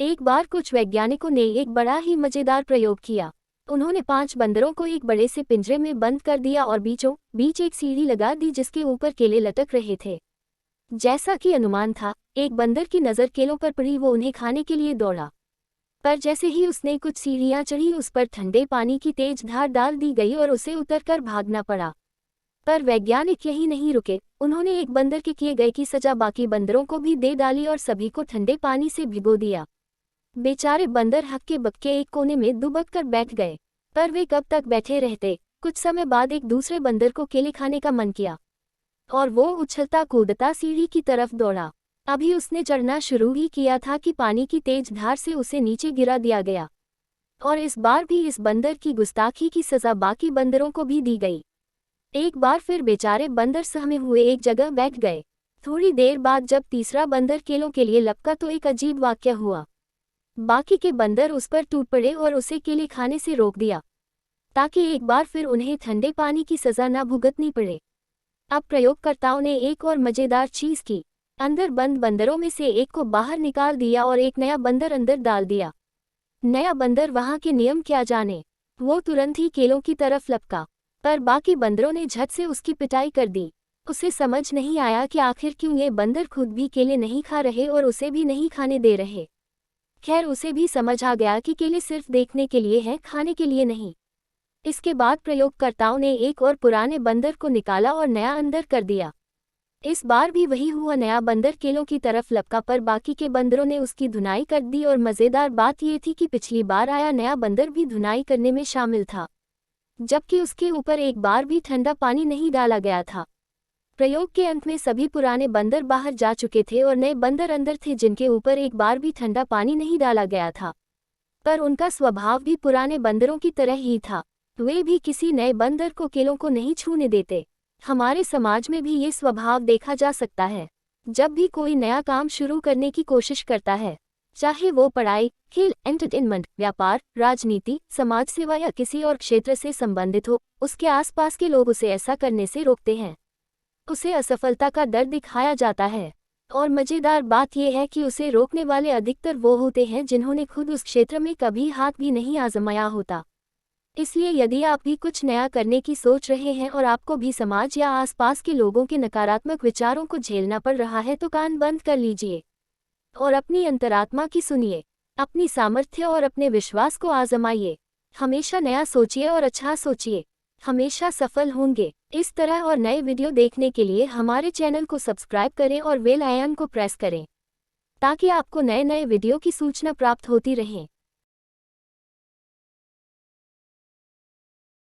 एक बार कुछ वैज्ञानिकों ने एक बड़ा ही मजेदार प्रयोग किया। उन्होंने 5 बंदरों को एक बड़े से पिंजरे में बंद कर दिया और बीचों बीच एक सीढ़ी लगा दी जिसके ऊपर केले लटक रहे थे। जैसा कि अनुमान था, एक बंदर की नज़र केलों पर पड़ी, वो उन्हें खाने के लिए दौड़ा। पर जैसे ही उसने कुछ सीढ़ियां चढ़ी, उस पर ठंडे पानी की तेज धार डाल दी गई और उसे उतरकर भागना पड़ा। पर वैज्ञानिक यही नहीं रुके, उन्होंने एक बंदर के किए गए की सजा बाकी बंदरों को भी दे डाली और सभी को ठंडे पानी से भिगो दिया। बेचारे बंदर हक्के बक्के एक कोने में दुबक कर बैठ गए। पर वे कब तक बैठे रहते। कुछ समय बाद एक दूसरे बंदर को केले खाने का मन किया और वो उछलता कूदता सीढ़ी की तरफ दौड़ा। अभी उसने चढ़ना शुरू ही किया था कि पानी की तेज धार से उसे नीचे गिरा दिया गया। और इस बार भी इस बंदर की गुस्ताखी की सजा बाकी बंदरों को भी दी गई। एक बार फिर बेचारे बंदर सहमे हुए एक जगह बैठ गए। थोड़ी देर बाद जब तीसरा बंदर केलों के लिए लपका तो एक अजीब वाक्य हुआ। बाकी के बंदर उस पर टूट पड़े और उसे केले खाने से रोक दिया, ताकि एक बार फिर उन्हें ठंडे पानी की सजा न भुगतनी पड़े। अब प्रयोगकर्ताओं ने एक और मजेदार चीज की। अंदर बंद बंदरों में से एक को बाहर निकाल दिया और एक नया बंदर अंदर डाल दिया। नया बंदर वहां के नियम क्या जाने, वो तुरंत ही केलों की तरफ लपका। पर बाकी बंदरों ने झट से उसकी पिटाई कर दी। उसे समझ नहीं आया कि आखिर क्यों ये बंदर खुद भी केले नहीं खा रहे और उसे भी नहीं खाने दे रहे। खैर, उसे भी समझ आ गया कि केले सिर्फ देखने के लिए हैं, खाने के लिए नहीं। इसके बाद प्रयोगकर्ताओं ने एक और पुराने बंदर को निकाला और नया अंदर कर दिया। इस बार भी वही हुआ, नया बंदर केलों की तरफ लपका, पर बाकी के बंदरों ने उसकी धुनाई कर दी। और मज़ेदार बात यह थी कि पिछली बार आया नया बंदर भी धुनाई करने में शामिल था, जबकि उसके ऊपर एक बार भी ठंडा पानी नहीं डाला गया था। प्रयोग के अंत में सभी पुराने बंदर बाहर जा चुके थे और नए बंदर अंदर थे जिनके ऊपर एक बार भी ठंडा पानी नहीं डाला गया था। पर उनका स्वभाव भी पुराने बंदरों की तरह ही था। वे भी किसी नए बंदर को केलों को नहीं छूने देते। हमारे समाज में भी ये स्वभाव देखा जा सकता है। जब भी कोई नया काम शुरू करने की कोशिश करता है, चाहे वो पढ़ाई, खेल, एंटरटेनमेंट, व्यापार, राजनीति, समाज सेवा या किसी और क्षेत्र से संबंधित हो, उसके आसपास के लोग उसे ऐसा करने से रोकते हैं। उसे असफलता का डर दिखाया जाता है। और मजेदार बात यह है कि उसे रोकने वाले अधिकतर वो होते हैं जिन्होंने खुद उस क्षेत्र में कभी हाथ भी नहीं आजमाया होता। इसलिए यदि आप भी कुछ नया करने की सोच रहे हैं और आपको भी समाज या आसपास के लोगों के नकारात्मक विचारों को झेलना पड़ रहा है, तो कान बंद कर लीजिए और अपनी अंतरात्मा की सुनिए। अपनी सामर्थ्य और अपने विश्वास को आजमाइए। हमेशा नया सोचिए और अच्छा सोचिए। हमेशा सफल होंगे। इस तरह और नए वीडियो देखने के लिए हमारे चैनल को सब्सक्राइब करें और बेल आइकन को प्रेस करें, ताकि आपको नए नए वीडियो की सूचना प्राप्त होती रहे।